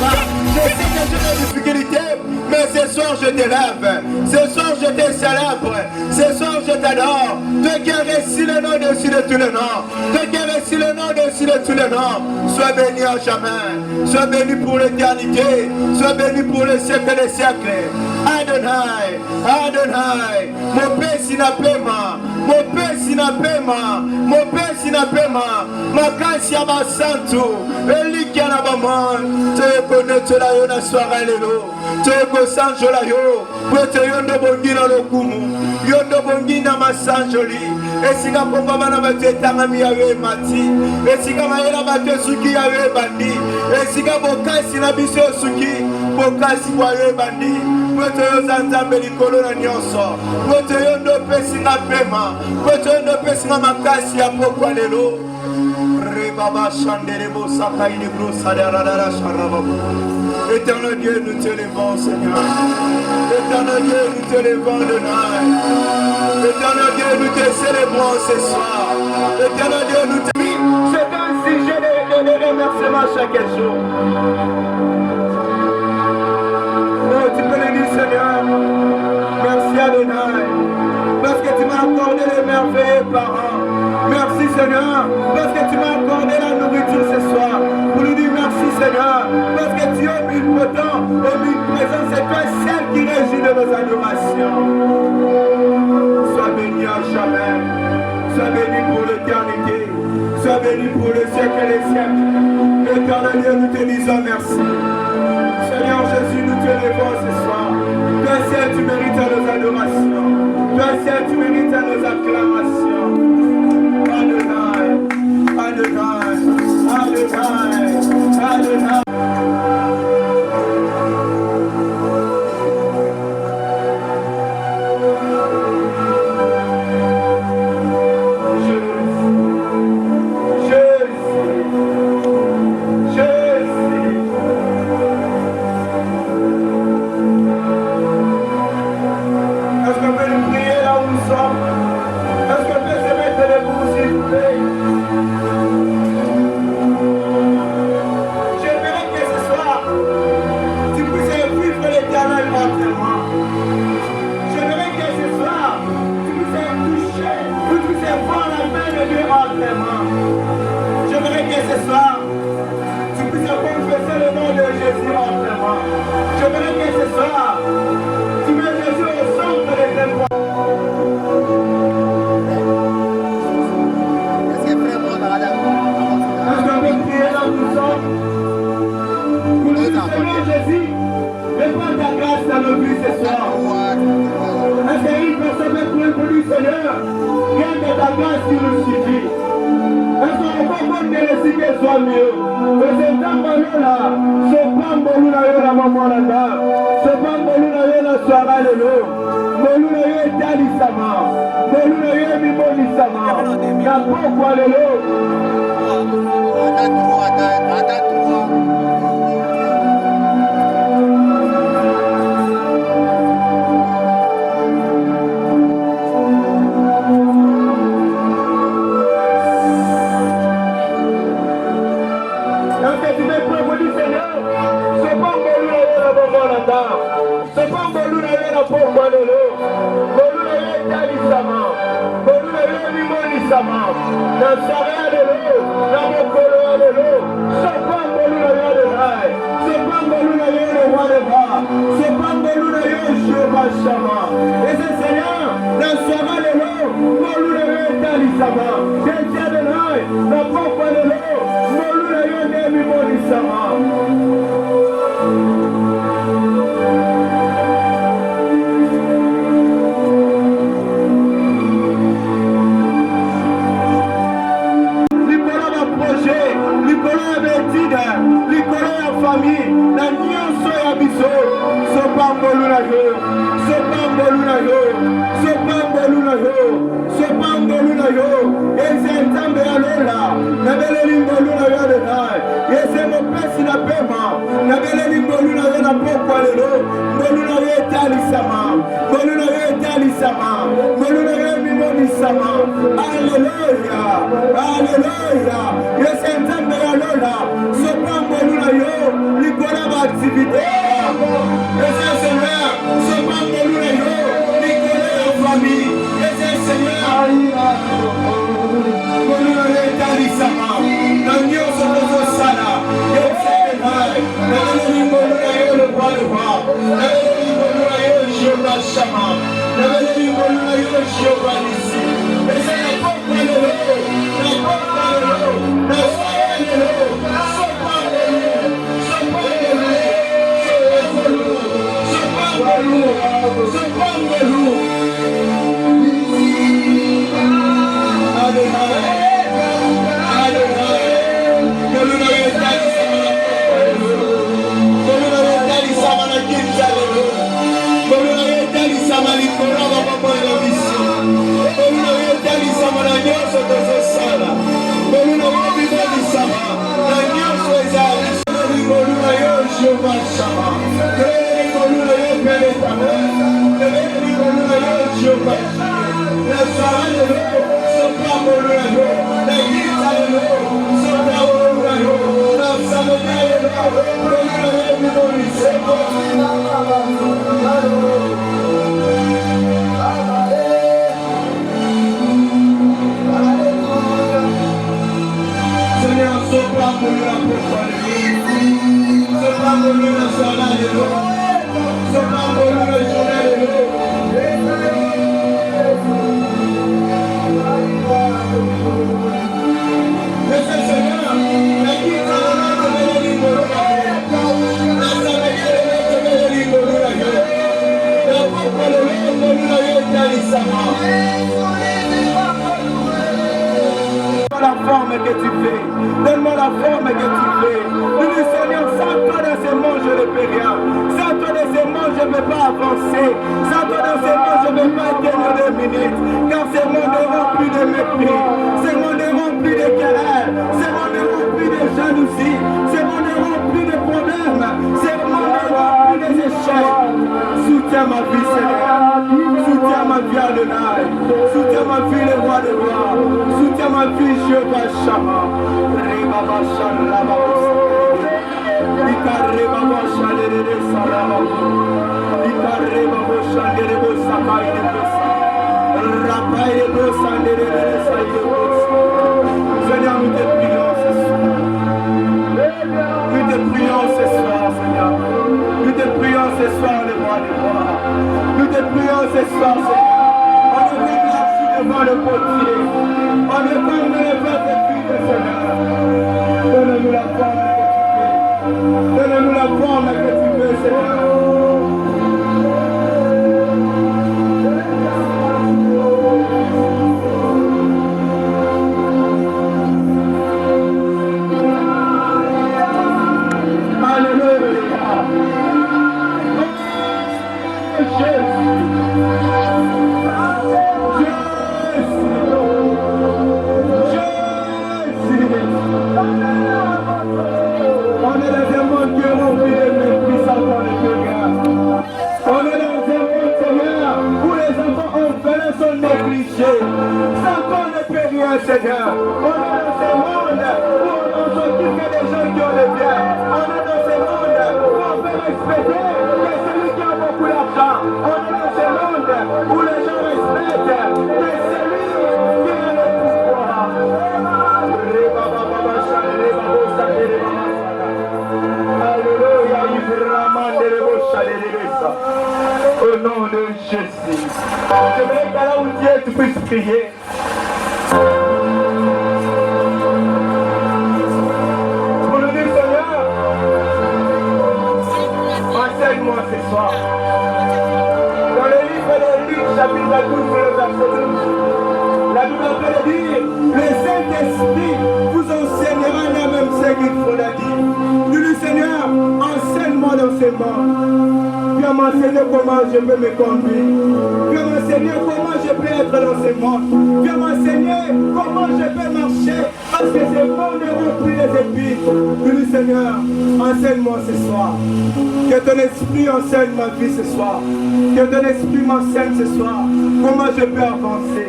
pas. Je sais que j'ai des difficultés, mais ce soir je t'élève. Ce soir je te célèbre. Ce soir je t'adore. Toi qui as reçu le nom dessus de tous les noms. Toi qui as reçu le nom dessus de tous les noms. Sois béni à jamais. Sois béni pour l'éternité. Sois béni pour les siècles des siècles. Adonai, Adonai, mon Père sinapema, mon Père sinapema, mon Père sinapema, ma kasi à ma santo, Eli qui a la maman, te connais la yo na soirée lelo, te kosanjo la yo, pour te yondo bongi na lokumu, yondo bongi na masanjoli, esika komba bana bateta mi yawe mati, esika mayela bate suki yawe bandi, esika bokasi na biso suki, bokasi kwa yawe bandi. Pote yo zanzambe likolo na nyonso. Pote yo ndo pesi na pema. Pote yo ndo pesi na makasi ya pokwa lelo. Rebaba chanderebo sakaini brosa de radara sharababo. Éternel Dieu, nous te levons, Seigneur. Éternel Dieu, nous te levons de nuit. Éternel Dieu, nous te célébrons ce soir. Éternel Dieu, nous te... C'est un sujet de remerciement chaque jour. Tu peux le dire, Seigneur. Merci Adonai. Parce que tu m'as accordé les merveilleux parents. Merci Seigneur. Parce que tu m'as accordé la nourriture ce soir. Pour lui dire merci Seigneur. Parce que tu es omnipotent, omniprésent. C'est toi seul qui régit de nos adorations. Sois béni à jamais. Sois béni pour l'éternité. Sois béni pour le siècle et les siècles. Éternel Dieu, nous te disons merci. Seigneur Jésus, nous te levons ce soir. Toi seul, tu mérites à nos adorations. Toi seul, tu mérites à nos acclamations. Adonai, Adonai, Adonai, Adonai. Alléluia. Au nom de Jésus. J'aimerais qu'à là où tu es, tu puisses prier. Pour le dire, Seigneur, enseigne-moi ce soir. Dans le livre de Luc, chapitre 12, le verset 12, la Bible peut dire, le Saint-Esprit vous enseignera la même ce qu'il faudra dire. Dis-lui, Seigneur, enseigne-moi dans ce monde. Viens m'enseigner comment je peux me conduire. Viens m'enseigner comment je peux être dans ce monde. Viens m'enseigner comment je peux marcher. Parce que ce monde est rempli des épines. Dis-lui, Seigneur, enseigne-moi ce soir. Que ton esprit enseigne ma vie ce soir. Que ton esprit m'enseigne ce soir. Comment je peux avancer.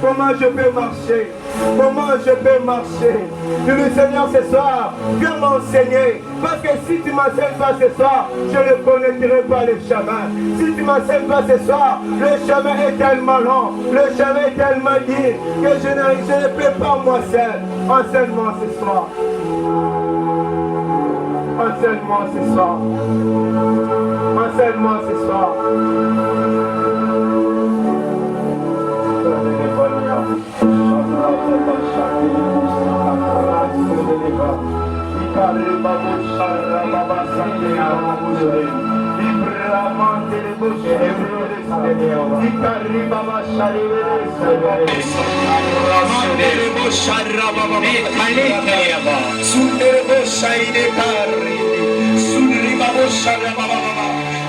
Comment je peux marcher. Comment je peux marcher. Dis-lui, Seigneur, ce soir, viens m'enseigner. Parce que si tu ne m'enseignes pas ce soir, je ne connaîtrai pas le chemin. Si tu ne m'enseignes pas ce soir, le chemin est tellement long, le chemin est tellement dur que je ne peux pas moi seul. Enseigne-moi ce soir. Enseigne-moi ce soir. Enseigne-moi ce soir.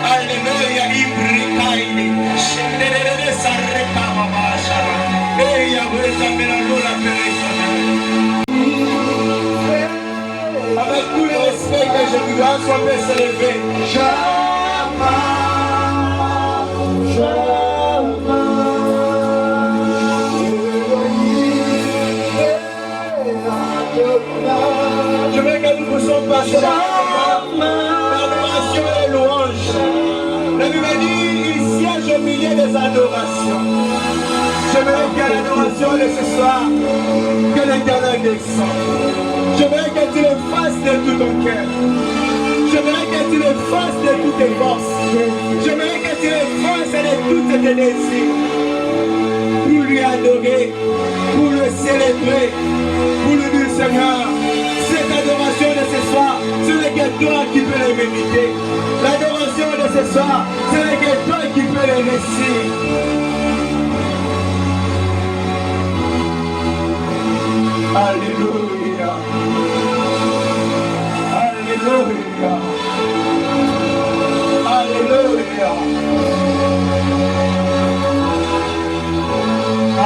Alleluia, ibrikaini, shendelele sareka mabashara. Eya weza mena lula perezona. Avec tout le respect que je vous dois, soit peut s'élever. Je veux que nous puissions passer l'adoration et les louanges. La Bible dit, il siège au milieu des adorations. Je veux que l'adoration de ce soir, que l'Éternel descende. Je veux que tu le fasses de tout ton cœur. Je veux que tu le fasses de toutes tes forces. Je veux que tu le fasses de toutes tes désirs. Pour lui adorer, pour le célébrer, pour lui dire Seigneur, cette adoration de ce soir, ce n'est que toi qui peux le mériter. L'adoration de ce soir, ce n'est que toi qui peux le réussir. Alléluia. Alléluia. Alléluia.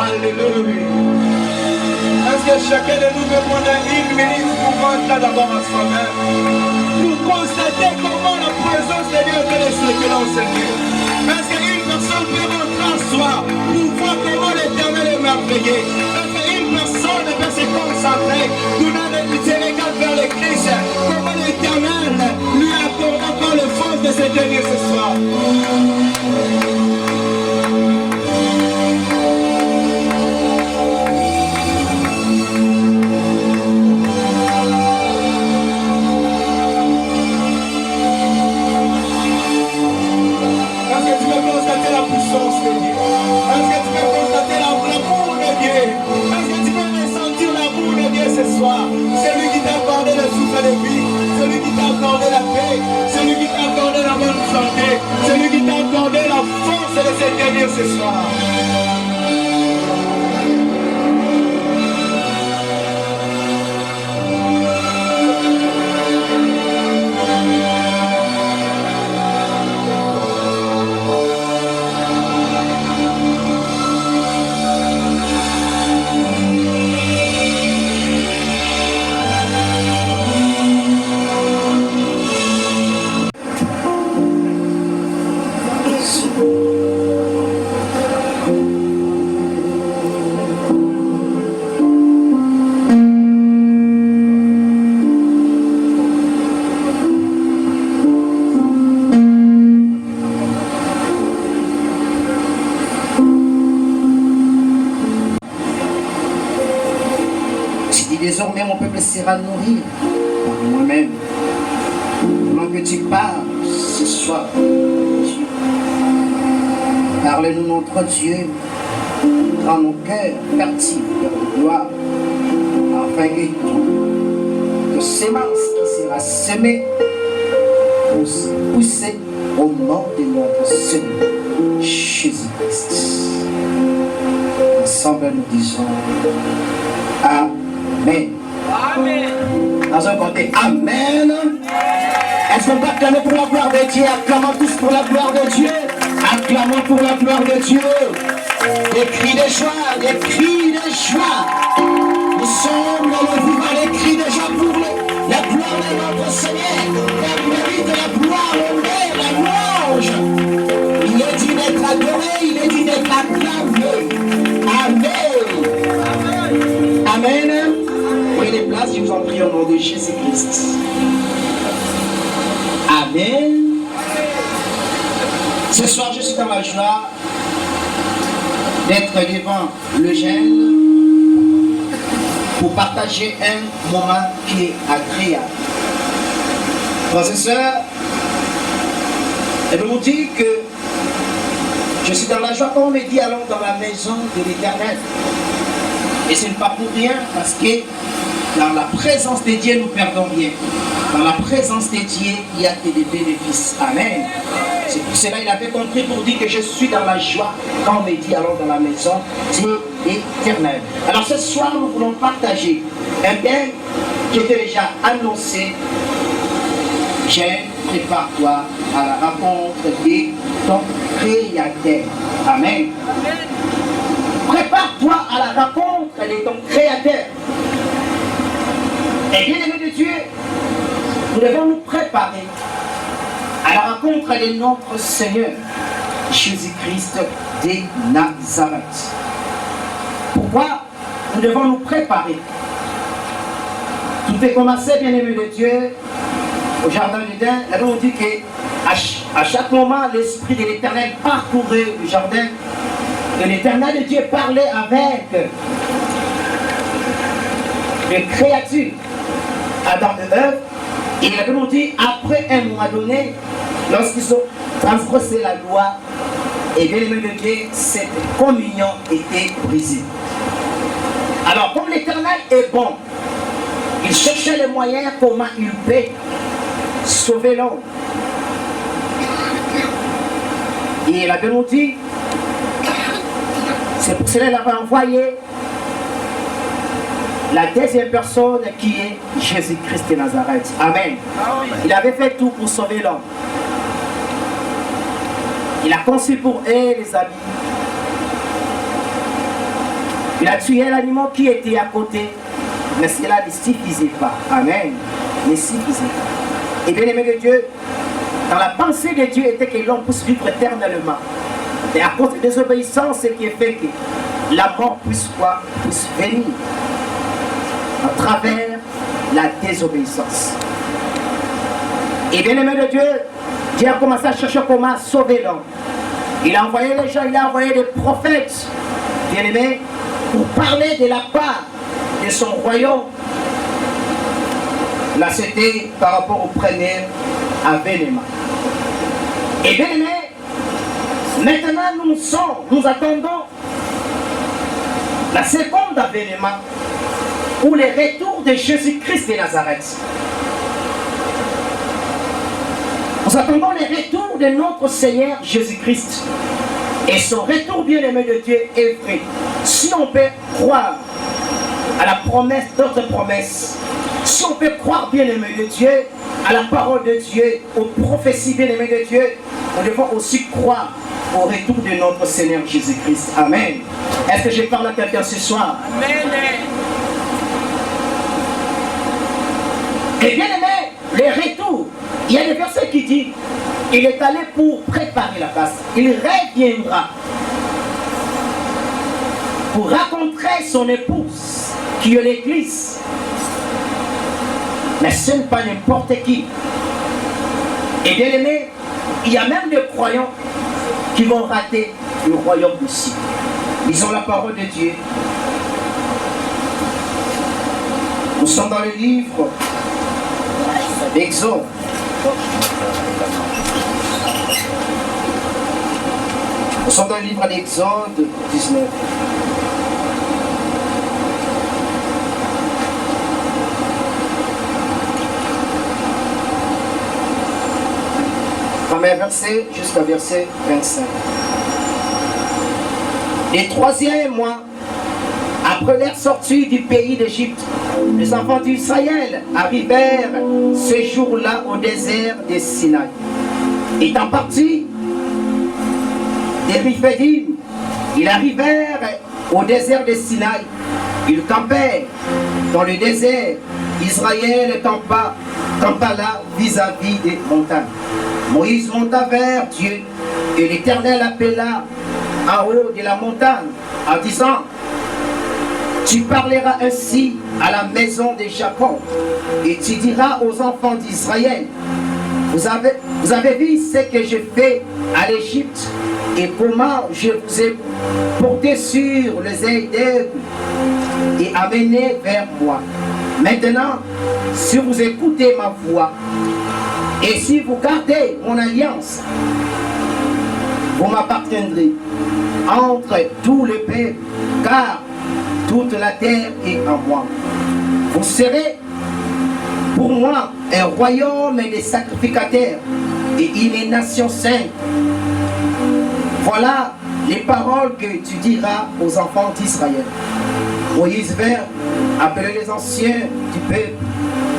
Alléluia. Est-ce que chacun de nous peut prendre une minute pour rentrer d'abord à soi-même, pour constater comment la présence de Dieu fait les circulants au Seigneur? Est-ce qu'une personne peut rentrer en soi pour voir comment l'Éternel est merveilleux? Est-ce qu'une personne peut se concentrer, tourner ses regards vers l'Église, comment l'Éternel lui accorde encore le force de se tenir ce soir? Celui qui t'a accordé le souffle de vie, celui qui t'a accordé la paix, celui qui t'a accordé la bonne santé, celui qui t'a accordé la force de se tenir ce soir. Désormais, mon peuple sera nourri par moi-même. Pendant que tu parles ce soir, Dieu, parle-nous, notre Dieu, rends nos cœurs fertiles de gloire, afin que sémence qui sera semée puisse pousser au nom de notre Seigneur Jésus-Christ. Ensemble, nous disons Amen. Amen. Dans un côté, Amen. Est-ce qu'on peut acclamer pour la gloire de Dieu? Acclamons tous pour la gloire de Dieu. Acclamons pour la gloire de Dieu. Des cris de joie, des cris de joie. Nous sommes dans le vivant, des cris de joie pour la gloire de notre Seigneur. La mérite la gloire, l'honneur, la louange. Il est dit d'être adoré, il est dit d'être acclamé. Amen. Amen. Prenez les places, je vous en prie au nom de Jésus-Christ. Amen. Ce soir, je suis dans la joie d'être devant le jeune pour partager un moment qui est agréable. Frères et sœurs, je vous dire que je suis dans la joie quand on me dit allons dans la maison de l'Éternel. Et ce n'est pas pour rien, parce que Dans la présence de Dieu, nous perdons rien. Dans la présence de Dieu, il y a que des bénéfices. Amen. C'est pour cela qu'il avait compris pour dire que je suis dans la joie quand on me dit alors dans la maison Dieu éternel. Alors ce soir, nous voulons partager un thème qui était déjà annoncé. Prépare-toi à la rencontre de ton Créateur. Amen. Prépare-toi à la rencontre de ton Créateur. Et bien aimé de Dieu, nous devons nous préparer à la rencontre de notre Seigneur Jésus-Christ de Nazareth. Pourquoi nous devons nous préparer? Tout est commencé, bien aimé de Dieu, au jardin d'Éden. Là, on dit qu'à chaque moment, l'Esprit de l'Éternel parcourait le jardin. Et l'Éternel de Dieu parlait avec les créatures, Adam et Ève. Et la Bible dit, après un mois donné, lorsqu'ils ont transgressé la loi, et bien aimé de Dieu, cette communion était brisée. Alors, comme l'Éternel est bon, il cherchait les moyens comment il peut sauver l'homme. Et la Bible dit, c'est pour cela qu'il avait envoyé la deuxième personne qui est Jésus-Christ de Nazareth. Amen. Il avait fait tout pour sauver l'homme. Il a conçu pour eux les habits. Il a tué l'animal qui était à côté. Mais cela ne suffisait pas. Amen. Ne suffisait pas. Et bien aimé de Dieu, dans la pensée de Dieu était que l'homme puisse vivre éternellement. Et à cause de la désobéissance, ce qui est fait que la mort puisse venir à travers la désobéissance. Et bien aimé de Dieu, Dieu a commencé à chercher comment sauver l'homme. Il a envoyé les gens, il a envoyé des prophètes, bien aimé, pour parler de la part de son royaume. Là, c'était par rapport au premier avènement. Et bien aimé, maintenant nous attendons la seconde avènement ou le retour de Jésus-Christ de Nazareth. Nous attendons le retour de notre Seigneur Jésus-Christ. Et son retour, bien-aimé de Dieu, est vrai. Si on peut croire à la promesse, d'autres promesses, si on peut croire, bien-aimé de Dieu, à la parole de Dieu, aux prophéties, bien-aimé de Dieu, nous devons aussi croire au retour de notre Seigneur Jésus-Christ. Amen. Est-ce que je parle à quelqu'un ce soir? Amen. Et bien aimé, le retour, il y a des versets qui disent, il est allé pour préparer la place, il reviendra pour rencontrer son épouse, qui est l'Église. Mais ce n'est pas n'importe qui. Et bien aimé, il y a même des croyants qui vont rater le royaume du ciel. Ils ont la parole de Dieu. Nous sommes dans le livre d'Exode. Nous sommes dans le livre d'Exode 19. Premier verset jusqu'à verset 25. Les troisième mois, après leur sortie du pays d'Égypte, les enfants d'Israël arrivèrent ce jour-là au désert de Sinaï. Étant partis des Riphidim, ils arrivèrent au désert de Sinaï. Ils campèrent dans le désert. Israël campa là vis-à-vis des montagnes. Moïse monta vers Dieu et l'Éternel appela en haut de la montagne en disant: tu parleras ainsi à la maison de Jacob et tu diras aux enfants d'Israël: vous avez vu ce que je fais à l'Égypte et comment je vous ai porté sur les ailes d'Ève et amené vers moi. Maintenant, si vous écoutez ma voix et si vous gardez mon alliance, vous m'appartiendrez entre tous les peuples, car toute la terre est en moi. Vous serez pour moi un royaume des sacrificateurs et une nation sainte. Voilà les paroles que tu diras aux enfants d'Israël. Moïse vint appeler les anciens du peuple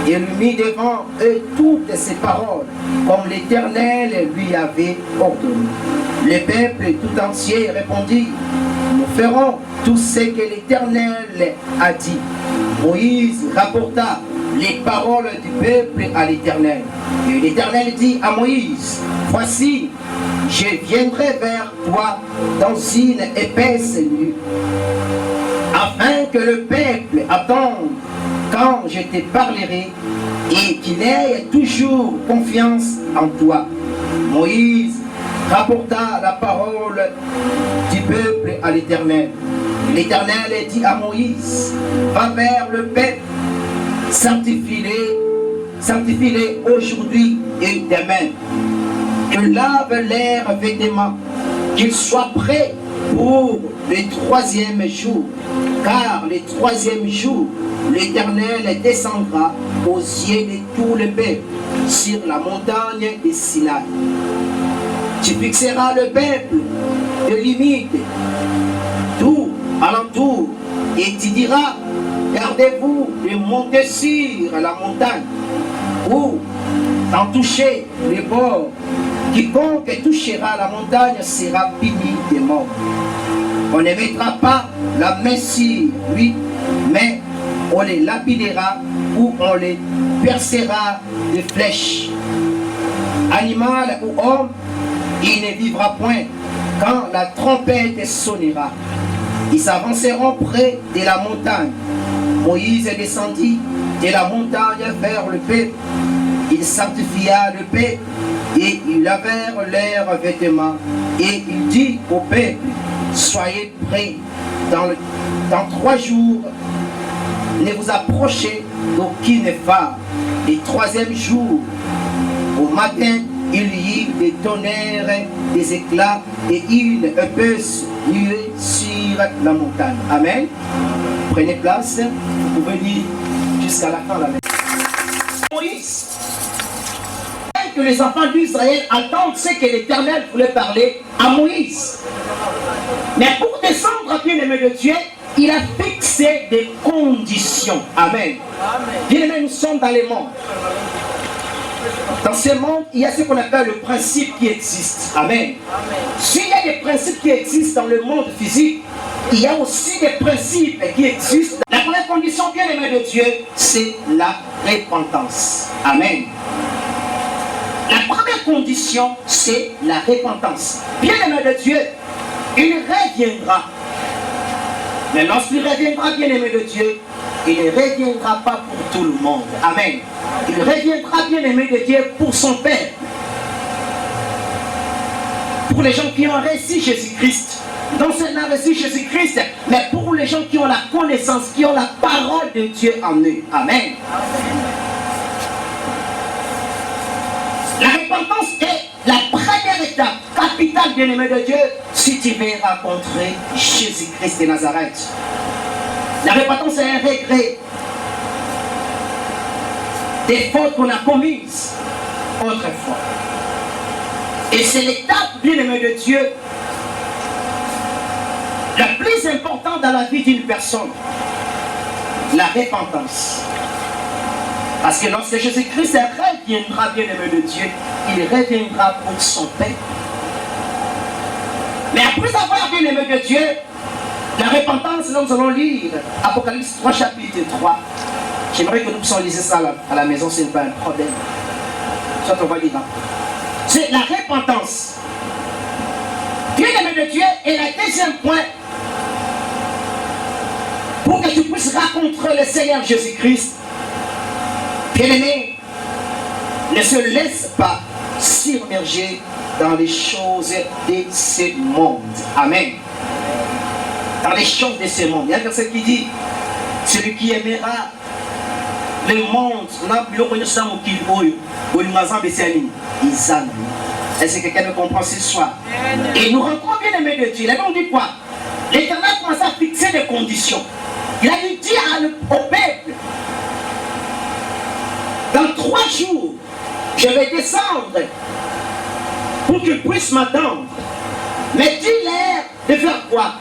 et lui mit devant eux toutes ces paroles, comme l'Éternel lui avait ordonné. Le peuple tout entier répondit, nous ferons tout ce que l'Éternel a dit. Moïse rapporta les paroles du peuple à l'Éternel. Et l'Éternel dit à Moïse, voici, je viendrai vers toi dans une épaisse nuit, afin que le peuple attende quand je te parlerai et qu'il ait toujours confiance en toi. Moïse rapporta la parole du peuple à l'Éternel. L'Éternel dit à Moïse, va vers le peuple, sanctifie-les aujourd'hui et demain, que lave leurs vêtements, qu'ils soient prêts pour le 3e jour, car le 3e jour, l'Éternel descendra aux yeux de tout le peuple sur la montagne de Sinaï. Tu fixeras le peuple de limite tout alentour et tu diras, gardez-vous de monter sur la montagne ou d'en toucher les bords. Quiconque touchera la montagne sera puni de mort. On ne mettra pas la main sur lui, mais on les lapidera ou on les percera de flèches. Animal ou homme, il ne vivra point quand la trompette sonnera. Ils s'avanceront près de la montagne. Moïse descendit de la montagne vers le peuple. Il sanctifia le peuple et ils lavèrent leurs vêtements. Et il dit au peuple, soyez prêts dans 3 jours. Ne vous approchez d'aucune femme. Le 3e jour, au matin, il y eut des tonnerres, des éclats et une épaisse nuée sur la montagne. Amen. Prenez place, vous pouvez lire jusqu'à la fin de la messe. Moïse, que les enfants d'Israël attendent ce que l'Éternel voulait parler à Moïse. Mais pour descendre, bien-aimé de Dieu, il a fixé des conditions. Amen. Bien-aimé, nous sommes dans le monde. Dans ce monde, il y a ce qu'on appelle le principe qui existe. Amen. S'il y a des principes qui existent dans le monde physique, il y a aussi des principes qui existent. La première condition, bien-aimé de Dieu, c'est la repentance. Amen. La première condition, c'est la repentance. Bien-aimé de Dieu, il reviendra. Mais lorsqu'il reviendra, bien-aimé de Dieu, il ne reviendra pas pour tout le monde. Amen. Il reviendra, bien-aimé de Dieu, pour son Père. Pour les gens qui ont reçu Jésus-Christ. Non seulement reçu Jésus-Christ, mais pour les gens qui ont la connaissance, qui ont la parole de Dieu en eux. Amen. La repentance est la première étape capitale, bien-aimé de Dieu, si tu veux rencontrer Jésus-Christ de Nazareth. La repentance est un regret des fautes qu'on a commises autrefois. Et c'est l'étape, bien-aimé de Dieu, la plus importante dans la vie d'une personne. La repentance. Parce que lorsque Jésus-Christ reviendra, bien-aimé de Dieu, il reviendra pour son Père. Mais après avoir, bien-aimé de Dieu, la repentance, nous allons lire Apocalypse 3, chapitre 3. J'aimerais que nous puissions lire ça à la maison, ce n'est pas un problème. Soit on va lire après. C'est la repentance. Bien-aimé de Dieu est le deuxième point pour que tu puisses rencontrer le Seigneur Jésus-Christ. Bien-aimé, ne se laisse pas submerger dans les choses de ce monde. Amen. Dans les choses de ce monde. Il y a un verset qui dit, celui qui aimera le monde, est-ce que quelqu'un me comprend ce soir? Et nous rentrons, bien aimé de Dieu. La Bible dit quoi? L'Éternel commence à fixer des conditions. Il a dû dire au peuple, m'attendre. Pour qu'ils puissent m'attendre. Mais dis-leur de faire quoi?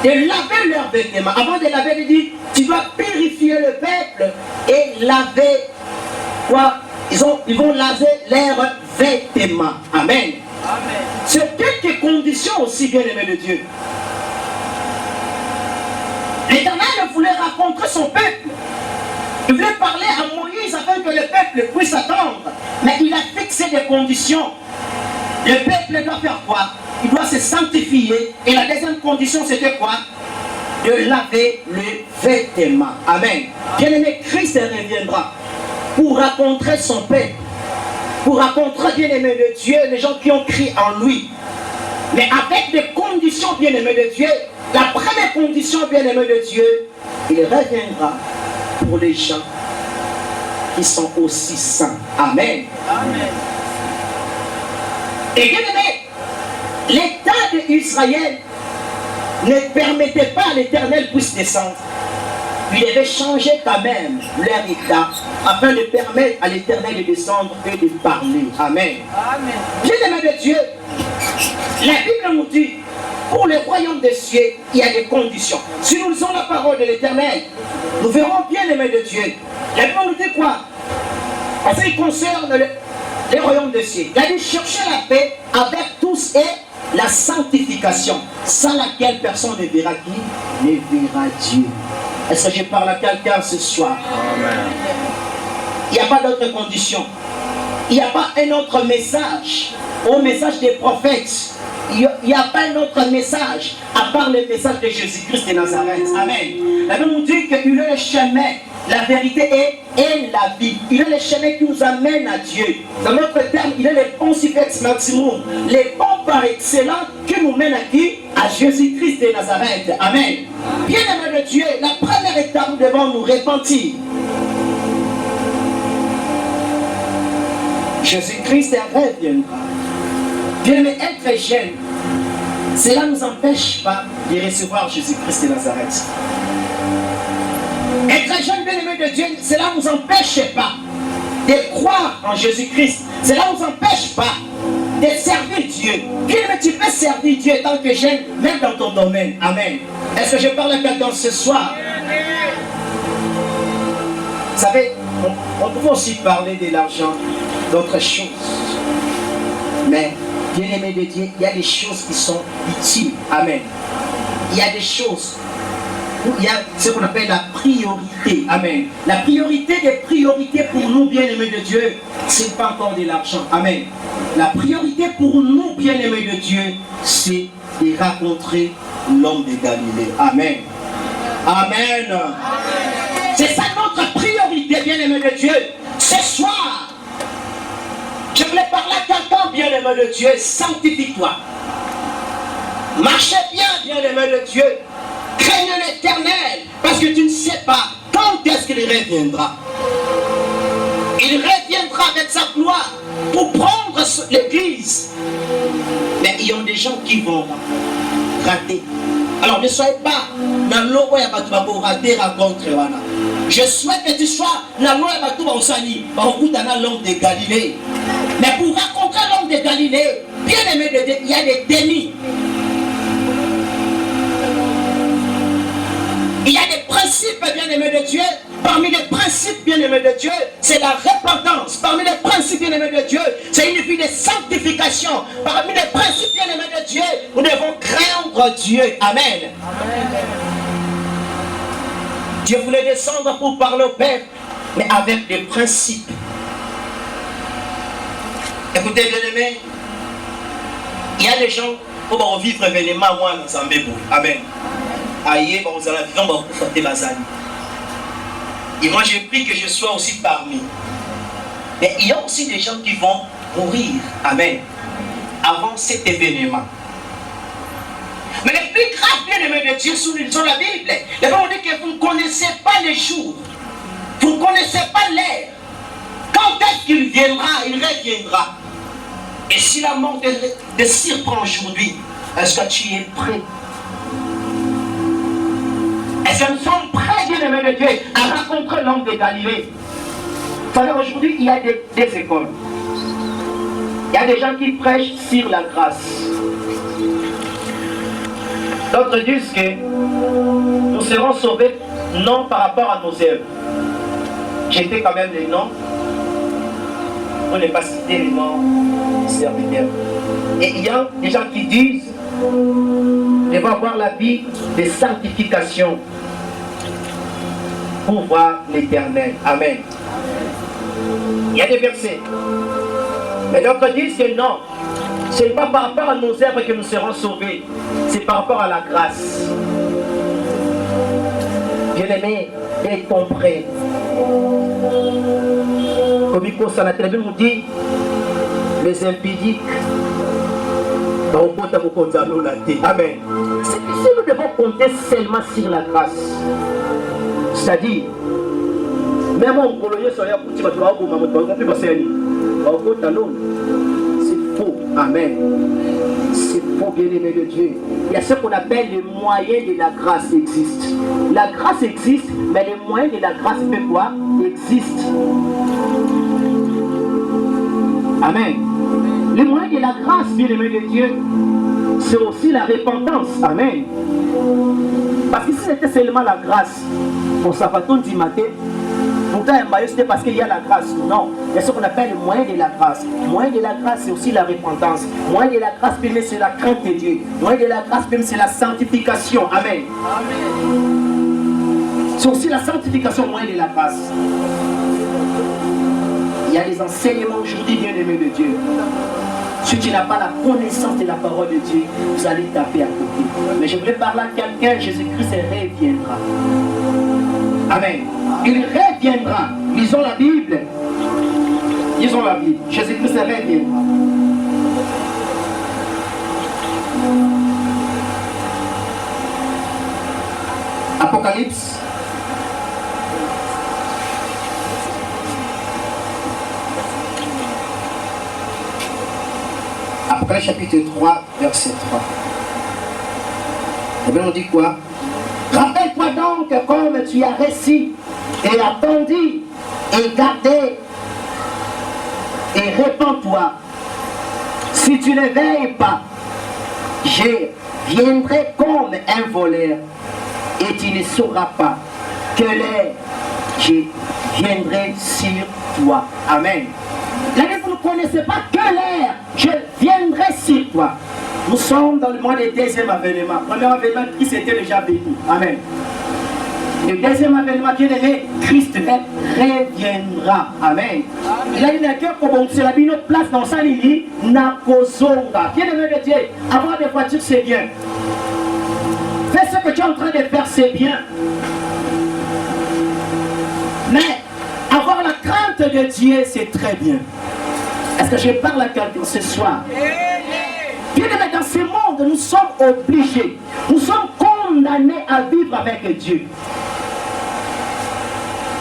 De laver leurs vêtements. Avant de laver, il dit, tu dois purifier le peuple et laver quoi? Ils vont laver leurs vêtements. Amen. Amen. C'est quelques conditions aussi, bien aimés de Dieu. L'Éternel voulait rencontrer son peuple. Il voulait parler à Moïse afin que le peuple puisse attendre. Mais il a fixé des conditions. Le peuple doit faire quoi? Il doit se sanctifier. Et la deuxième condition, c'était quoi? De laver les vêtements. Amen. Bien-aimé, Christ reviendra pour rencontrer son peuple. Pour rencontrer, bien-aimé de Dieu, les gens qui ont crié en lui. Mais avec des conditions, bien-aimé de Dieu. La première condition, bien-aimé de Dieu, il reviendra pour les gens qui sont aussi saints. Amen. Amen. Et bien aimé, l'État d'Israël ne permettait pas à l'Éternel puisse descendre. Il devait changer quand même leur état afin de permettre à l'Éternel de descendre et de parler. Amen. Amen. Bien aimé de Dieu, la Bible nous dit, pour le royaume des cieux, il y a des conditions. Si nous lisons la parole de l'Éternel, nous verrons bien aimé de Dieu. La Bible nous dit quoi? En ce qui concerne les royaumes des cieux, il a dit chercher la paix avec tous et la sanctification, sans laquelle personne ne verra qui? Ne verra Dieu. Est-ce que je parle à quelqu'un ce soir? Amen. Il n'y a pas d'autre condition. Il n'y a pas un autre message au message des prophètes. Il n'y a pas un autre message à part le message de Jésus-Christ de Nazareth. Amen. La Bible nous dit qu'il est le chemin, la vérité et la vie. Il est le chemin qui nous amène à Dieu. Dans notre terme, il est le Pontifex Maximum, le bon par excellence qui nous mène à qui? À Jésus-Christ de Nazareth. Amen. Bien-aimé de Dieu, la première étape, nous devons nous repentir. Jésus-Christ reviendra. Bien-aimé, être jeune, cela ne nous empêche pas de recevoir Jésus-Christ de Nazareth. Être jeune, bien-aimé de Dieu, cela ne nous empêche pas de croire en Jésus-Christ. Cela ne nous empêche pas de servir Dieu. Bien-aimé, tu peux servir Dieu tant que jeune, même dans ton domaine. Amen. Est-ce que je parle à quelqu'un ce soir? Vous savez, on peut aussi parler de l'argent, d'autres choses. Mais, bien-aimé de Dieu, il y a des choses qui sont utiles. Amen. Il y a des choses où il y a ce qu'on appelle la priorité. Amen. La priorité des priorités pour nous, bien-aimés de Dieu, ce n'est pas encore de l'argent. Amen. La priorité pour nous, bien-aimés de Dieu, c'est de rencontrer l'homme de Galilée. Amen. Amen. Amen. C'est ça notre priorité, bien-aimés de Dieu. Ce soir, je voulais parler à quelqu'un, bien-aimé de Dieu, sanctifie-toi. Marchez bien, bien-aimé de Dieu. Craignez l'Éternel, parce que tu ne sais pas quand est-ce qu'il reviendra. Il reviendra avec sa gloire pour prendre l'église. Mais il y a des gens qui vont rater. Alors ne soyez pas dans l'eau où il y a rater rencontre. Je souhaite que tu sois dans l'eau où il y a l'homme de Galilée. Mais pour rencontrer l'homme de Galilée, bien aimé de Dieu, il y a des dénis. Il y a des principes, bien-aimés de Dieu. Parmi les principes, bien-aimés de Dieu, c'est la repentance. Parmi les principes, bien-aimés de Dieu, c'est une vie de sanctification. Parmi les principes, bien-aimés de Dieu, nous devons craindre Dieu. Amen. Amen. Dieu voulait descendre pour parler au Père, mais avec des principes. Écoutez, bien-aimés, il y a des gens qui vont vivre événement moi dans un bébou. Amen. Aïe, vous allez vivre, vous allez bazali. Et moi, j'ai pris que je sois aussi parmi. Mais il y a aussi des gens qui vont mourir. Amen. Avant cet événement. Mais le plus grave, bien-aimé de Dieu, sous la Bible, la Bible dit que vous ne connaissez pas les jours. Vous ne connaissez pas l'heure. Quand est-ce qu'il viendra, il reviendra. Et si la mort te surprend aujourd'hui, est-ce que tu es prêt? Est-ce que nous sommes prêts, bien-aimés de Dieu, à rencontrer l'homme de Galilée? Vous savez, aujourd'hui, il y a des écoles. Il y a des gens qui prêchent sur la grâce. D'autres disent que nous serons sauvés non par rapport à nos œuvres. J'étais quand même les noms. On n'est pas cité les noms des serviteurs. Et il y a des gens qui disent devons avoir la vie de sanctification pour voir l'éternel. Amen. Il y a des versets. Mais d'autres disent que non. Ce n'est pas par rapport à nos œuvres que nous serons sauvés. C'est par rapport à la grâce. Bien-aimé, et compris. Comme il cause la Bible nous dit, les impudiques. Amen. Si nous devons compter seulement sur la grâce, c'est-à-dire, même en colonie, c'est faux. Amen. C'est faux, bien-aimé de Dieu. Il y a ce qu'on appelle les moyens de la grâce existent. La grâce existe, mais les moyens de la grâce fait quoi? Existent. Amen. Les moyens de la grâce, bien-aimé de Dieu, c'est aussi la repentance. Amen. Parce que si c'était seulement la grâce, pour Sabaton dit matin, pourtant un maillot c'était parce qu'il y a la grâce. Non, il y a ce qu'on appelle le moyen de la grâce. Le moyen de la grâce, c'est aussi la repentance. Le moyen de la grâce, c'est la crainte de Dieu. Le moyen de la grâce, c'est la sanctification. Amen. C'est aussi la sanctification, le moyen de la grâce. Il y a des enseignements aujourd'hui, bien-aimés de Dieu. Si tu n'as pas la connaissance de la parole de Dieu, vous allez taper à côté. Mais je voulais parler à quelqu'un, Jésus-Christ reviendra. Amen. Il reviendra. Lisons la Bible. Lisons la Bible. Jésus-Christ reviendra. Apocalypse. Apocalypse chapitre 3, verset 3. Et bien on dit quoi? Rappelle-toi donc comme tu as réussi et attendu et gardé et répands-toi. Si tu ne veilles pas, je viendrai comme un voleur et tu ne sauras pas que l'heure je viendrai sur toi. Amen. Là, vous ne connaissez pas que l'heure je viendrai sur toi. Nous sommes dans le mois du deuxième avènement. Le premier avènement, Christ était déjà béni. Amen. Le deuxième avènement, bien aimé, Christ reviendra. Amen. Il a une accueil comme c'est la notre place dans sa ligne, Nakozonga. Bien aimé de Dieu, avoir des voitures, c'est bien. Fais ce que tu es en train de faire, c'est bien. Mais avoir la crainte de Dieu, c'est très bien. Est-ce que je parle à quelqu'un ce soir? Bien aimé, dans ce monde, nous sommes obligés, nous sommes condamnés à vivre avec Dieu.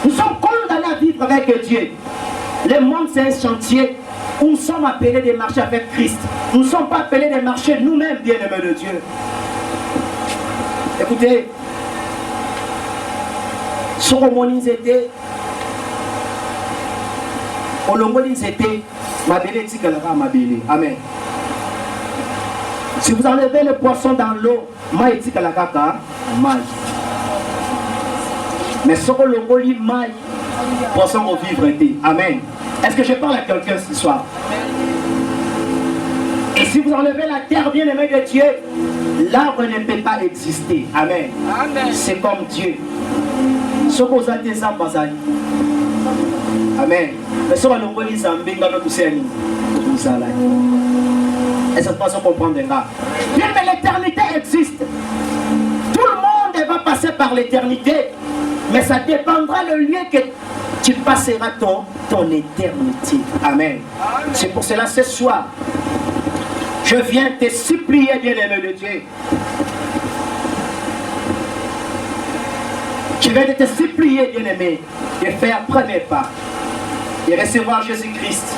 Nous sommes condamnés à vivre avec Dieu. Le monde, c'est un chantier où nous sommes appelés de marcher avec Christ. Nous ne sommes pas appelés de marcher nous-mêmes, bien-aimés de Dieu. Écoutez, sur le monde, c'était au long de c'était Mabélé Tikalaka Mabélé. Amen. Si vous enlevez le poisson dans l'eau, Maï Tikalaka Maï. Mais sur le long de Maï, poisson au vivre était. Amen. Est-ce que je parle à quelqu'un ce soir? Et si vous enlevez la terre bien-aimée de Dieu, l'arbre ne peut pas exister. Amen. C'est comme Dieu. Ce que vous avez des arbres, amen. Mais si on a l'envoyé Zambé, on a tout ça. Est-ce que vous comprenez? Bien, mais l'éternité existe. Tout le monde va passer par l'éternité. Mais ça dépendra le lieu que tu passeras ton éternité. Amen. C'est pour cela ce soir, je viens te supplier, bien-aimé de Dieu. Je viens de te supplier, bien-aimé, de faire premier pas et recevoir Jésus-Christ.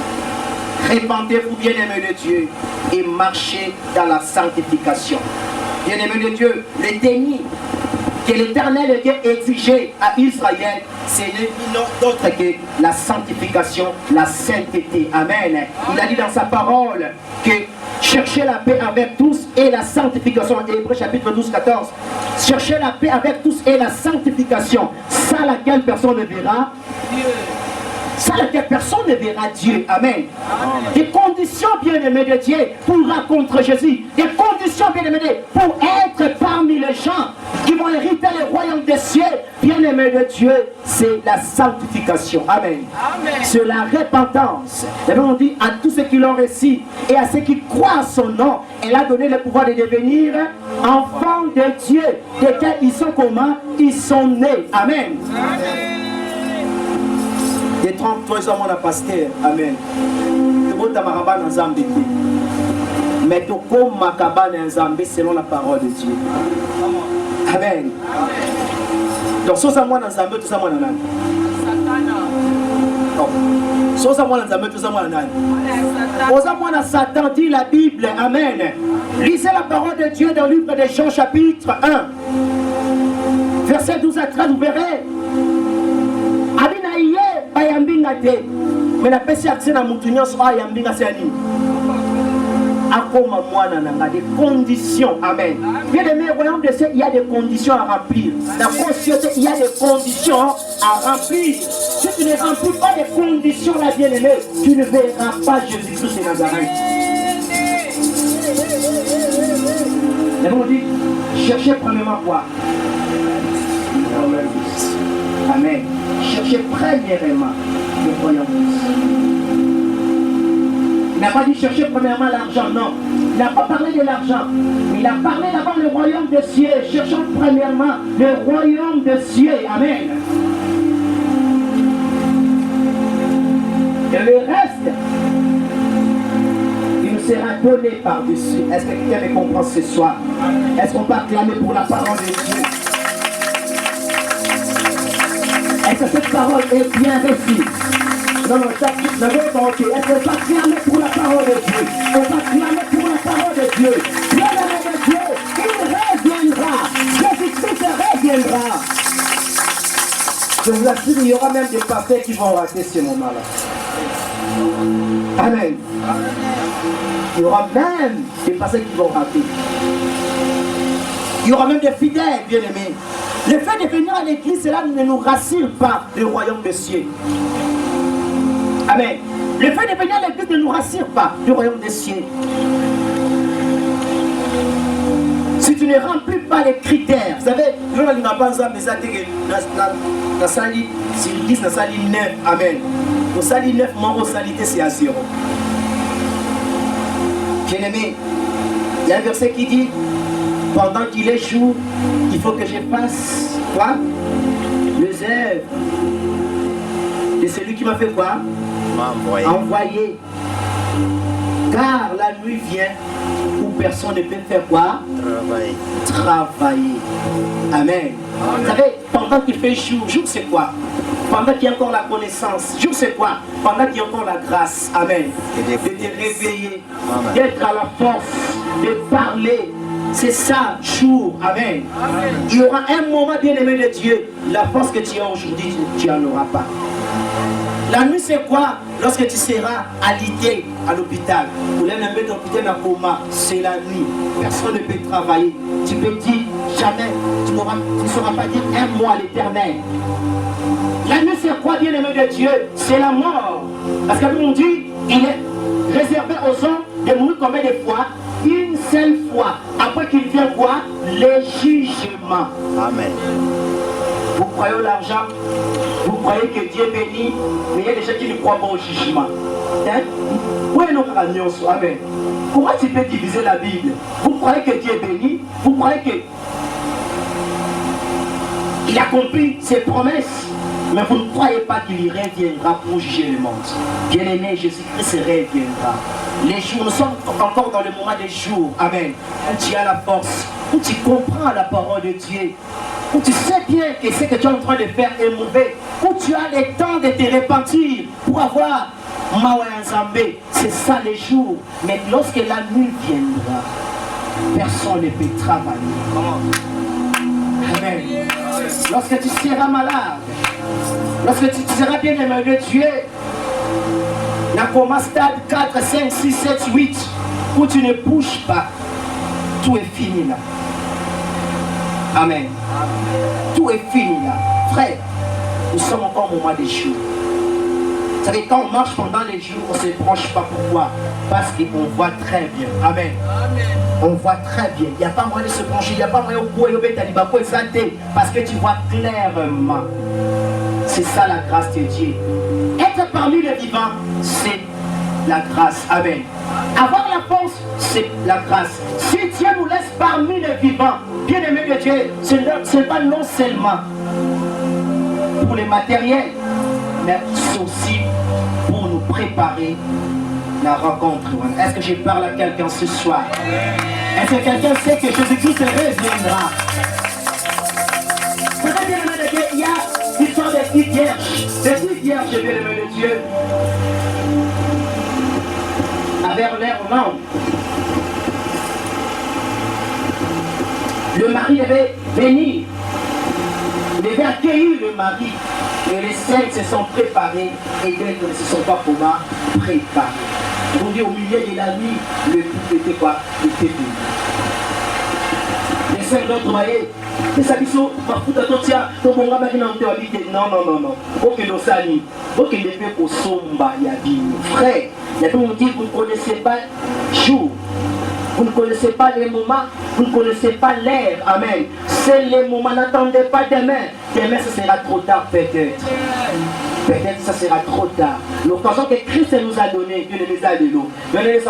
Répandez-vous, bien-aimé de Dieu, et marchez dans la sanctification. Bien-aimé de Dieu, le déni que l'Éternel Dieu exigeait à Israël, c'est d'autre que la sanctification, la sainteté. Amen. Il a dit dans sa parole que cherchez la paix avec tous et la sanctification. Hébreux chapitre 12, 14. Cherchez la paix avec tous et la sanctification, sans laquelle personne ne verra Dieu. Sans laquelle personne ne verra Dieu. Amen. Amen. Des conditions bien-aimées de Dieu pour rencontrer Jésus. Des conditions bien-aimées pour être parmi les gens qui vont hériter le royaume des cieux. Bien-aimés de Dieu, c'est la sanctification. Amen. Amen. C'est la repentance. La Bible dit à tous ceux qui l'ont reçu et à ceux qui croient en son nom, elle a donné le pouvoir de devenir enfants de Dieu. Desquels ils sont comment? Ils sont nés. Amen. Amen. Détrompe-toi, ils sont mon pasteur. Amen. Mais tu comme ma cabane en Zambie selon la parole de Dieu. Amen. Donc, si vous avez un Zambie, tout ça, moi, non. Si vous avez un Zambie, tout ça, moi, non. Vous avez Satan, dit la Bible. Amen. Lisez la parole de Dieu dans le livre de Jean, chapitre 1. Verset 12 à 13, vous verrez. Mais la personne qui a des conditions. Amen. Bien aimé, royaume de Dieu, il y a des conditions à remplir. La société, il y a des conditions à remplir. Si tu ne remplis pas les conditions, la bien-aimée, tu ne verras pas Jésus-Christ de Nazareth. Et on dit, cherchez premièrement quoi? Amen. Cherchez premièrement le royaume. Il n'a pas dit chercher premièrement l'argent, non. Il n'a pas parlé de l'argent. Il a parlé d'abord le royaume des cieux. Cherchons premièrement le royaume des cieux. Amen. Et le reste, il nous sera donné par-dessus. Est-ce que quelqu'un me comprend ce soir? Est-ce qu'on peut acclamer pour la parole de Dieu? Est-ce que cette parole est bien reçue? Non, ça, ne veut pas ok. Est-ce qu'on va clamer pour la parole de Dieu? On va clamer pour la parole de Dieu. Bien-aimé de Dieu, il reviendra. Jésus-Christ reviendra. Je vous assure, il y aura même des pasteurs qui vont rater ce moment-là. Amen. Il y aura même des pasteurs qui vont rater. Il y aura même des fidèles, bien-aimés. Le fait de venir à l'église, cela ne nous rassure pas le royaume des cieux. Amen. Le fait de venir à l'église ne nous rassure pas le royaume des cieux. Si tu ne remplis pas les critères, vous savez, nous n'avons pas besoin de ça, dans sali, si le 10, dans sali 9, amen. Au sali 9, mon salité, c'est à 0. Bien-aimé, il y a un verset qui dit, pendant qu'il est jour, il faut que je fasse quoi? Les œuvres de celui qui m'a fait quoi? Envoyé. Car la nuit vient où personne ne peut faire quoi? Travailler. Amen. Vous savez, pendant qu'il fait jour, jour c'est quoi? Pendant qu'il y a encore la connaissance, jour c'est quoi? Pendant qu'il y a encore la grâce. Amen. De te réveiller, d'être à la force, de parler. C'est ça, jour. Amen. Amen. Il y aura un moment, bien-aimé de Dieu, la force que tu as aujourd'hui, tu n'en auras pas. La nuit, c'est quoi? Lorsque tu seras alité à l'hôpital, ou là, un hôpital en coma, c'est la nuit. Personne ne peut travailler. Tu peux dire jamais, tu ne sauras pas dire un mot à l'éternel. La nuit, c'est quoi, bien-aimé de Dieu? C'est la mort. Parce que nous, on dit, il est réservé aux hommes de mourir combien de fois? Une seule fois. Après qu'il vient quoi? Les jugements. Amen. Vous croyez l'argent? Vous croyez que Dieu bénit? Mais il y a des gens qui ne croient pas au jugement. Hein? Oui, non, amen. Comment tu peux diviser la Bible? Vous croyez que Dieu est béni? Vous croyez que il a accompli ses promesses? Mais vous ne croyez pas qu'il reviendra pour juger le monde. Bien-aimé, Jésus-Christ reviendra. Les jours, nous sommes encore dans le moment des jours. Amen. Où tu as la force, où tu comprends la parole de Dieu, où tu sais bien que ce que tu es en train de faire est mauvais, où tu as le temps de te repentir pour avoir Mawa Nzambé. C'est ça les jours. Mais lorsque la nuit viendra, personne ne peut travailler. Amen. Lorsque tu seras malade, lorsque tu seras bien aimé de Dieu, dans le stade 4, 5, 6, 7, 8, où tu ne bouges pas, tout est fini là. Amen. Tout est fini là. Frère, nous sommes encore au mois des jours. Vous savez, quand on marche pendant les jours, on ne se branche pas. Pourquoi? Parce qu'on voit très bien. Amen. On voit très bien. Il n'y a pas moyen de se brancher. Il n'y a pas moyen de santé. Parce que tu vois clairement. C'est ça la grâce de Dieu. Être parmi les vivants, c'est la grâce. Amen. Avoir la force, c'est la grâce. Si Dieu nous laisse parmi les vivants, bien aimé de Dieu, ce n'est pas non seulement pour les matériels, mais c'est aussi pour nous préparer la rencontre. Est-ce que je parle à quelqu'un ce soir? Est-ce que quelqu'un sait que Jésus-Christ reviendra? Peut-être bien aimé de Dieu, il y a l'histoire des petites vierges. Des petites vierges, bien aimé de Dieu, avec l'air non. Le mari devait venir. Il devait accueillir le mari. Et les cinq se sont préparés et d'autres ne se sont pas préparés. On dit au milieu de la nuit, le couple était quoi? Il était venu. Les cinq autres voyaient. C'est ça qui sont, ma foute à toi, tiens, ton bon gars qui n'a pas habité. Non, non, non, non. Ok, nous saluons. Ok, il est fait au somba, il y a dit. Frère, il y a tout le monde qui dit que vous ne connaissez pas jour. Vous ne connaissez pas les moments, vous ne connaissez pas l'heure. Amen. C'est les moments, n'attendez pas demain. Demain, ce sera trop tard peut-être. Peut-être ça sera trop tard. L'occasion que Christ nous a donnée, Dieu nous a donné. Il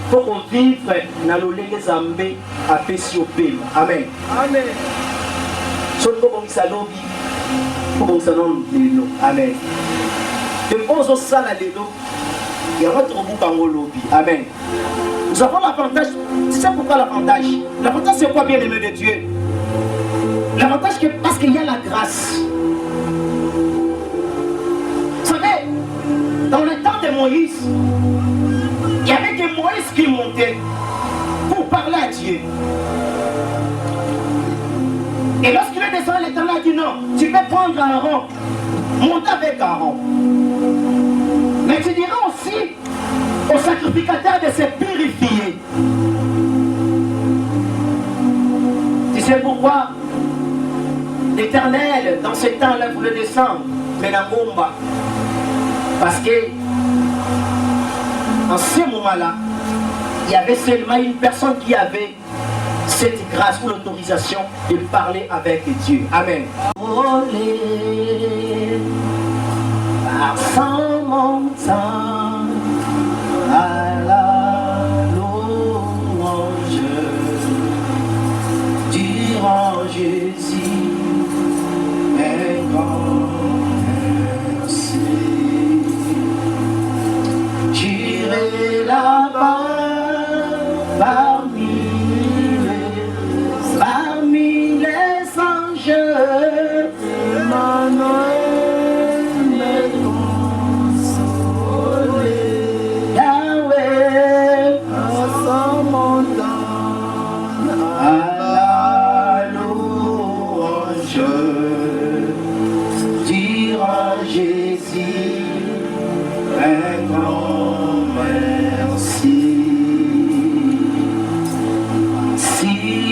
faut qu'on vive dans le lait des ambés à Pessiope. Amen. Amen. Si on veut ça lobby, il faut qu'on s'en donne. Amen. De pose ça là dedans, il y a notre bout en lobby. Amen. Nous avons l'avantage. Tu sais pourquoi l'avantage? L'avantage c'est quoi, bien aimé de Dieu? L'avantage c'est parce qu'il y a la grâce. Vous savez, dans le temps de Moïse, il y avait que Moïse qui montait pour parler à Dieu. Et lorsqu'il est descendu, l'Éternel a dit non, tu peux prendre Aaron, monter avec Aaron. Mais tu diras aussi au sacrificateur de se purifier. Tu sais pourquoi l'Éternel, dans ce temps-là, voulait descendre, mais la bomba. Parce que, en ce moment-là, il y avait seulement une personne qui avait cette grâce ou l'autorisation de parler avec Dieu. Amen. Par son montant à la louange durant Jésus un grand merci. J'irai là-bas parmi les anges, Emmanuel.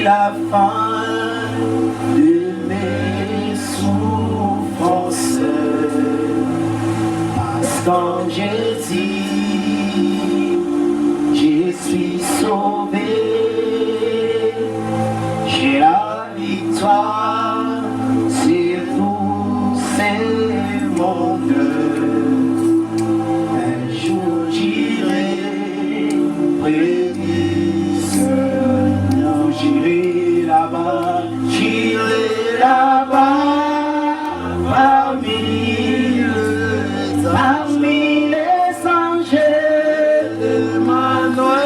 La fin de mes souffrances, parce qu'en Jésus, je suis sauvé, j'ai la victoire sur tous ces mondes. Un jour j'irai près du Seigneur, j'irai là-bas parmi les anges, Emmanuel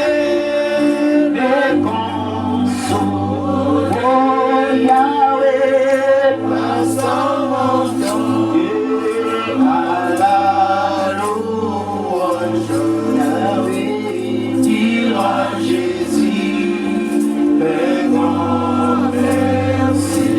me console, oh Yahweh, à la louange, Yahweh dira Jésus, le grand merci.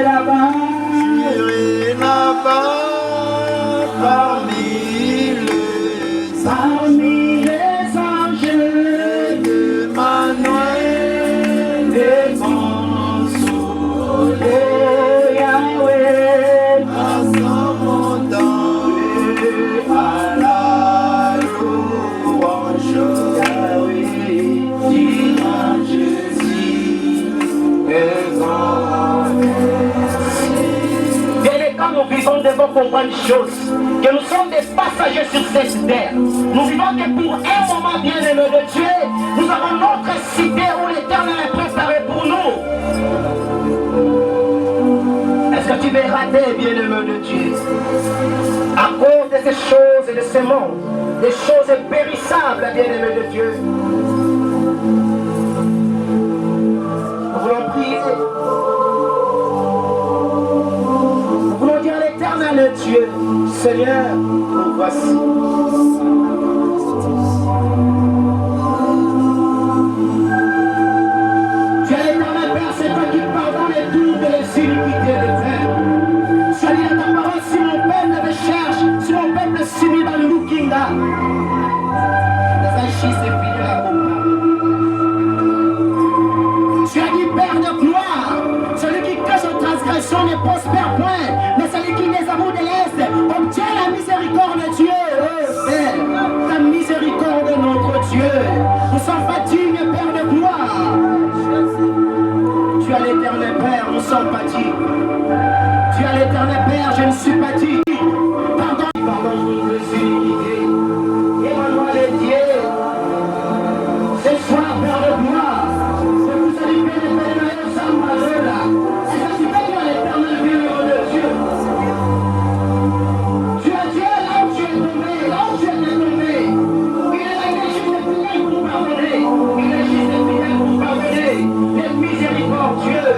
là-bas. J'irai là-bas parmi les anges. Emmanuel, Défense, oh Yahweh, à son montant, à la louange, Yahweh, dira Jésus, est grand. Bien, quand nous vivons, nous devons comprendre une chose, que nous sommes des passagers sur cette terre. Nous vivons que pour un moment bien-aimé de Dieu, nous avons notre cité où l'Éternel est préparé pour nous. Est-ce que tu veux rater, bien-aimé de Dieu? À cause de ces choses et de ce monde, des choses périssables, bien-aimé de Dieu. Nous voulons prier. Nous voulons dire à l'Éternel Dieu, Seigneur, nous voici. Tu es l'Éternel Père, c'est toi qui pardonnes et toutes les iniquités de terre. Tu as dit dans ta parole, si mon peuple me cherche, si mon peuple se met dans le Lukinga, les achis c'est fini la coupe. Tu as dit Père de gloire, celui qui cache aux transgressions ne prospère point, mais celui qui les amours de l'Est obtient la miséricorde de Dieu. Oh Père, ta miséricorde de notre Dieu. Nous ne sommes pas dignes, Père de gloire. Tu as l'éternel Père, nous ne sommes pas dignes. Tu as l'éternel Père, je ne suis pas digne. Pardonne toutes les iniquités. Emmanuel Dieu, ce soir, Père de gloire, que vous allez bien l'éternel Sambazela. Est-ce que tu peux dire à l'éternel bienheureux de Dieu? Tu as Dieu là où tu es tombé, là où tu es tombé. Il est là, il est juste fidèle pour pardonner. Il est juste fidèle pour pardonner. Il est miséricordieux.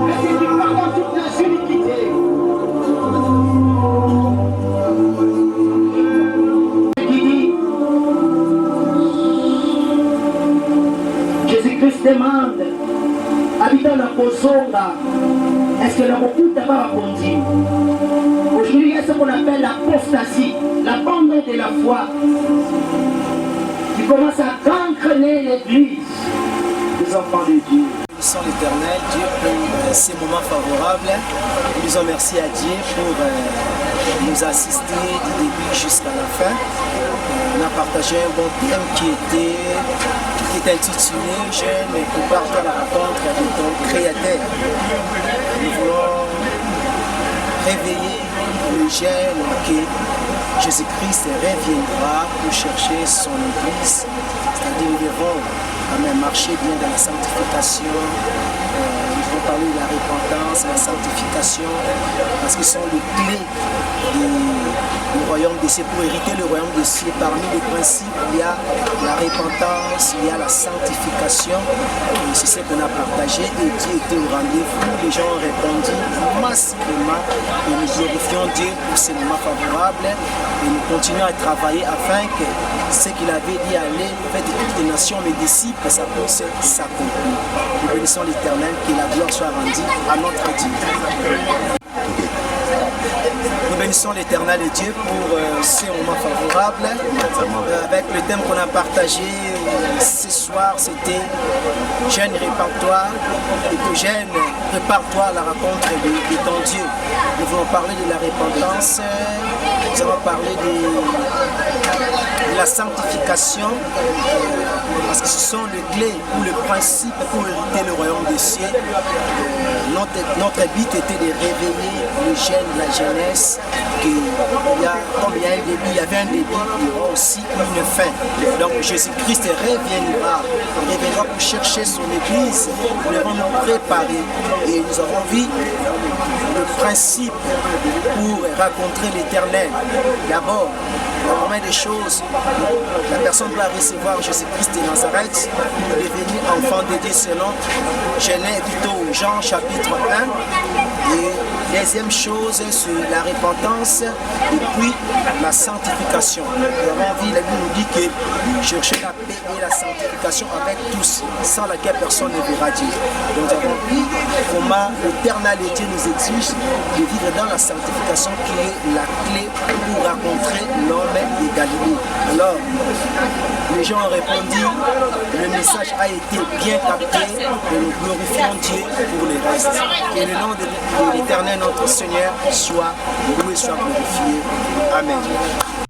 Et c'est qui pardonne toutes les iniquités. Jésus-Christ demande, habitant la Kozonga, est-ce que le recours d'abord a conduit? Aujourd'hui, il y a ce qu'on appelle l'apostasie, l'abandon de la foi, qui commence à gangrener l'église des enfants de Dieu. Bénissons l'Éternel, Dieu pour ces moments favorables. Nous disons merci à Dieu pour nous assister du début jusqu'à la fin. On a partagé un bon thème qui est intitulé « Jeune et prépare-toi à la rencontre de ton Créateur ». Nous voulons réveiller le jeune que Jésus-Christ reviendra pour chercher son Église, c'est-à-dire nous devons marcher bien dans la sanctification. Nous allons parler de la repentance, la sanctification, parce que ce sont les clés du royaume des cieux. Pour hériter le royaume des cieux, parmi les principes, il y a la repentance, il y a la sanctification. C'est ce qu'on a partagé et Dieu était au rendez-vous. Les gens ont répondu massivement et nous glorifions Dieu pour ces moments favorables et nous continuons à travailler afin que ce qu'il avait dit aller faire de toutes les nations mes disciples, ça puisse s'accomplir. Nous bénissons l'Éternel, que la gloire soit rendue à notre Dieu. Nous bénissons l'Éternel et Dieu pour ces moments favorables. Avec le thème qu'on a partagé ce soir, c'était Jeune, répare-toi, et que jeune, prépare-toi à la rencontre de ton Dieu. Nous voulons parler de la repentance, nous allons parler de la sanctification, parce que ce sont les clés ou les principes pour hériter le royaume des cieux. Notre but était de réveiller les jeunes de la jeunesse, comme il y a un début, il y avait un début, il y aura aussi une fin. Donc Jésus-Christ reviendra pour chercher son Église. Nous devons nous préparer et nous avons vu le principe pour rencontrer l'Éternel. D'abord, la première des choses, la personne doit recevoir Jésus-Christ de Nazareth, devenir enfant de Dieu selon Genèse, plutôt Jean chapitre 1. Et Deuxième chose, c'est la repentance et puis la sanctification. Nous avons envie, la Bible nous dit que chercher la paix et la sanctification avec tous, sans laquelle personne ne verra Dieu. Donc nous avons vu comment l'éternalité nous exige de vivre dans la sanctification qui est la clé pour rencontrer l'homme de Galilée. Alors, les gens ont répondu, le message a été bien capté et nous glorifions Dieu pour le reste. Que le nom de l'Éternel, notre Seigneur, soit loué, soit glorifié. Amen.